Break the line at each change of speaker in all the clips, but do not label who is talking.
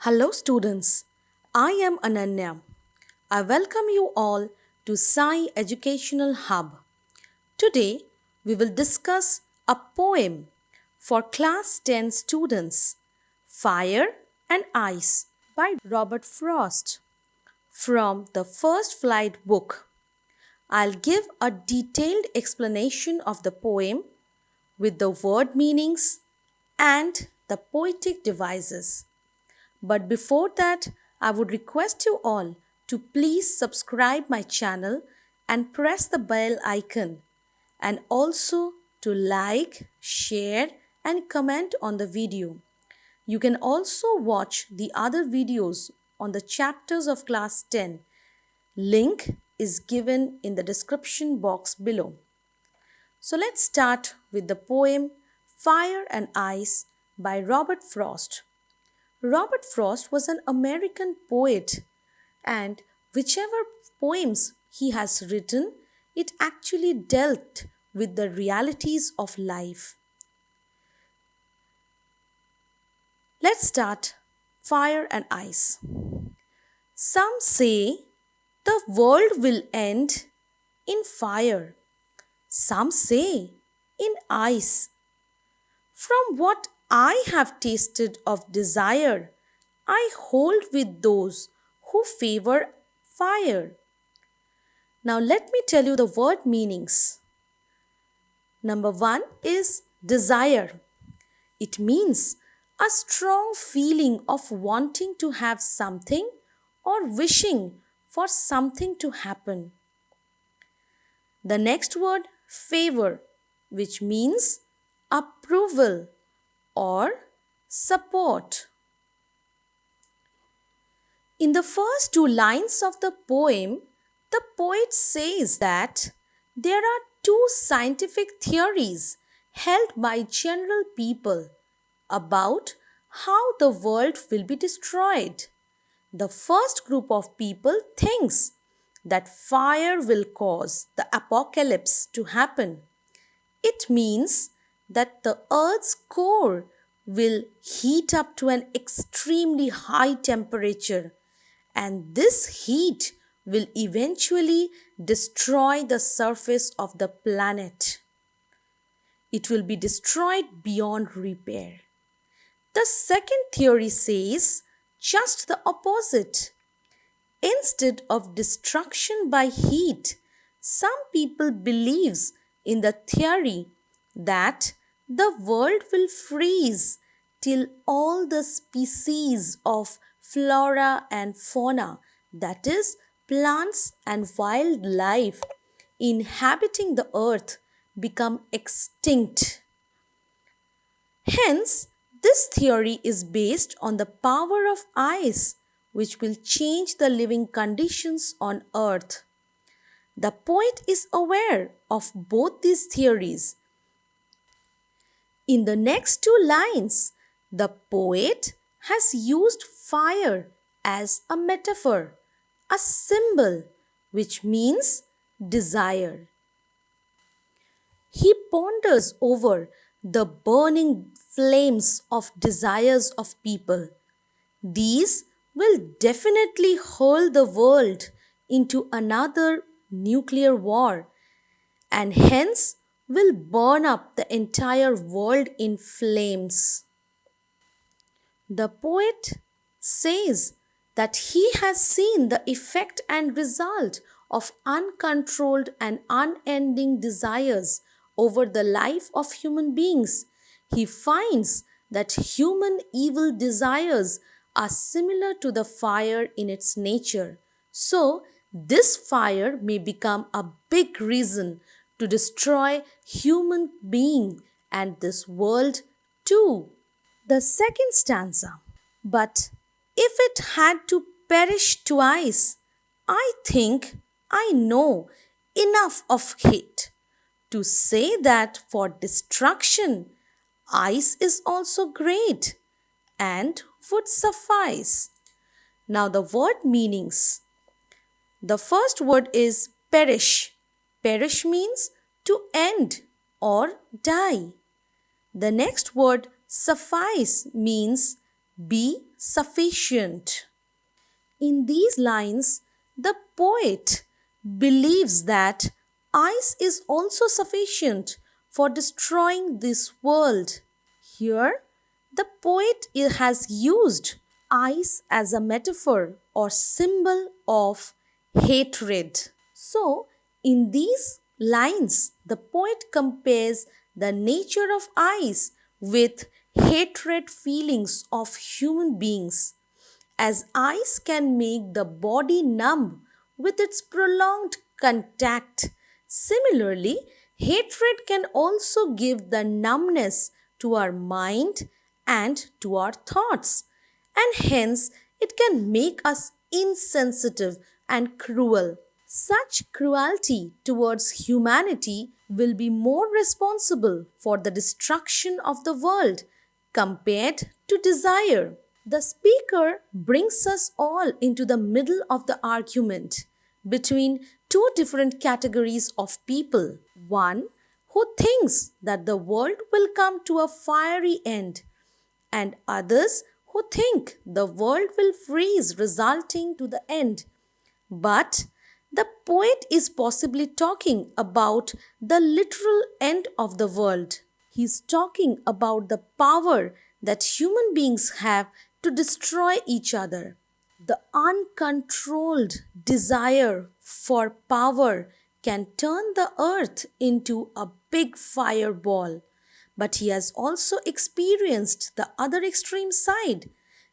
Hello students, I am Ananya. I welcome you all to Sai Educational Hub. Today we will discuss a poem for class 10 students, Fire and Ice by Robert Frost from the First Flight book. I'll give a detailed explanation of the poem with the word meanings and the poetic devices. But before that, I would request you all to please subscribe my channel and press the bell icon, and also to like, share and comment on the video. You can also watch the other videos on the chapters of class 10. Link is given in the description box below. So let's start with the poem Fire and Ice by Robert Frost. Robert Frost was an American poet, and whichever poems he has written, it actually dealt with the realities of life. Let's start Fire and Ice. Some say the world will end in fire. Some say in ice. From what I have tasted of desire, I hold with those who favor fire. Now let me tell you the word meanings. Number one is desire. It means a strong feeling of wanting to have something or wishing for something to happen. The next word, favor, which means approval or support. In the first two lines of the poem, the poet says that there are two scientific theories held by general people about how the world will be destroyed. The first group of people thinks that fire will cause the apocalypse to happen. It means that the earth's core will heat up to an extremely high temperature, and this heat will eventually destroy the surface of the planet. It will be destroyed beyond repair. The second theory says just the opposite. Instead of destruction by heat, some people believes in the theory that the world will freeze till all the species of flora and fauna, that is, plants and wildlife inhabiting the earth, become extinct. Hence, this theory is based on the power of ice, which will change the living conditions on earth. The poet is aware of both these theories. In the next two lines, the poet has used fire as a metaphor, a symbol, which means desire. He ponders over the burning flames of desires of people. These will definitely hurl the world into another nuclear war, and hence will burn up the entire world in flames. The poet says that he has seen the effect and result of uncontrolled and unending desires over the life of human beings. He finds that human evil desires are similar to the fire in its nature. So, this fire may become a big reason to destroy human being and this world too. The second stanza. But if it had to perish twice, I think I know enough of it to say that for destruction, ice is also great and would suffice. Now the word meanings. The first word is perish. Perish means to end or die. The next word suffice means be sufficient. In these lines, the poet believes that ice is also sufficient for destroying this world. Here, the poet has used ice as a metaphor or symbol of hatred. So, in these lines, the poet compares the nature of ice with hatred feelings of human beings, as ice can make the body numb with its prolonged contact. Similarly, hatred can also give the numbness to our mind and to our thoughts, and hence it can make us insensitive and cruel. Such cruelty towards humanity will be more responsible for the destruction of the world compared to desire. The speaker brings us all into the middle of the argument between two different categories of people. One who thinks that the world will come to a fiery end, and others who think the world will freeze, resulting to the end. But the poet is possibly talking about the literal end of the world. He's talking about the power that human beings have to destroy each other. The uncontrolled desire for power can turn the earth into a big fireball. But he has also experienced the other extreme side.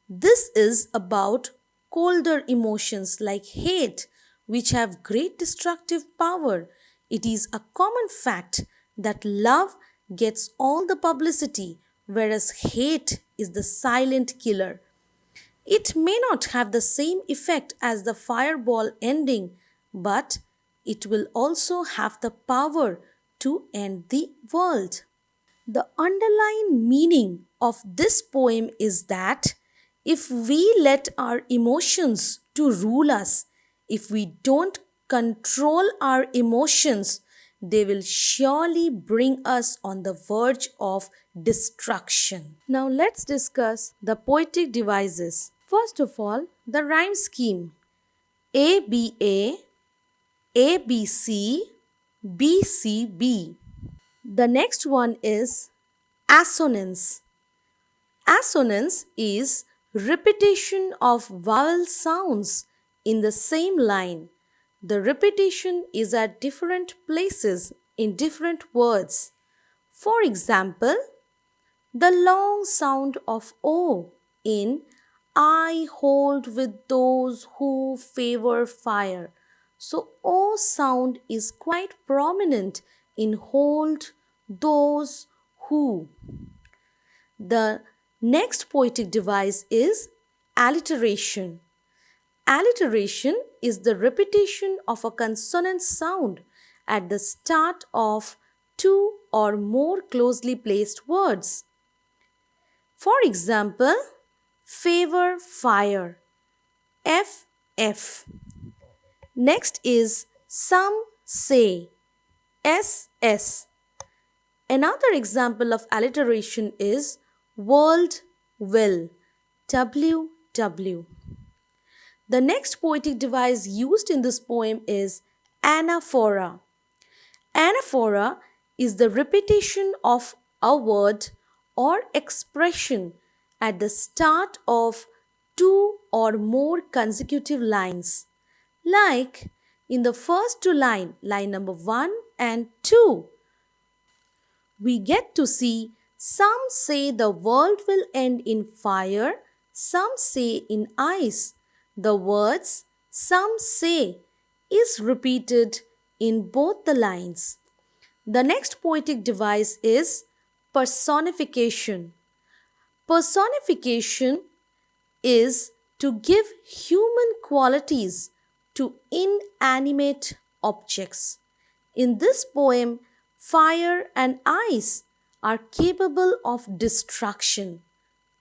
This is about colder emotions like hate, which have great destructive power. It is a common fact that love gets all the publicity, whereas hate is the silent killer. It may not have the same effect as the fireball ending, but it will also have the power to end the world. The underlying meaning of this poem is that if we let our emotions to rule us, if we don't control our emotions, they will surely bring us on the verge of destruction. Now let's discuss the poetic devices. First of all, the rhyme scheme. ABA, ABC, BCB. The next one is assonance. Assonance is repetition of vowel sounds in the same line. The repetition is at different places in different words. For example, the long sound of O in I hold with those who favor fire. So O sound is quite prominent in hold those who. The next poetic device is alliteration. Alliteration is the repetition of a consonant sound at the start of two or more closely placed words. For example, favor fire, FF. Next is some say, SS. Another example of alliteration is world will, WW. The next poetic device used in this poem is anaphora. Anaphora is the repetition of a word or expression at the start of two or more consecutive lines. Like in the first two lines, line number 1 and 2, we get to see some say the world will end in fire, some say in ice. The words some say is repeated in both the lines. The next poetic device is personification. Personification is to give human qualities to inanimate objects. In this poem, fire and ice are capable of destruction.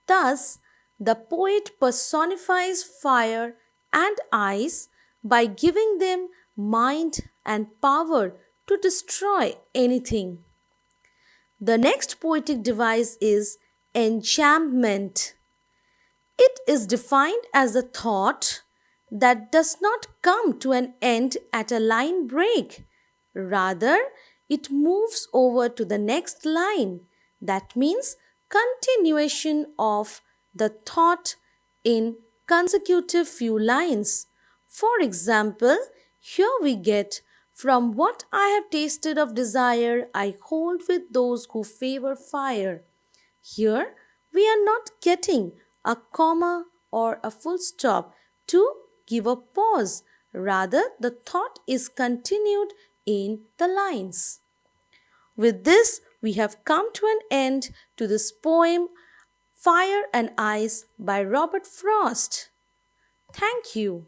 Thus, the poet personifies fire and ice by giving them mind and power to destroy anything. The next poetic device is enchantment. It is defined as a thought that does not come to an end at a line break. Rather, it moves over to the next line. That means continuation of the thought in consecutive few lines. For example, here we get, from what I have tasted of desire, I hold with those who favor fire. Here, we are not getting a comma or a full stop to give a pause. Rather, the thought is continued in the lines. With this, we have come to an end to this poem, Fire and Ice by Robert Frost. Thank you.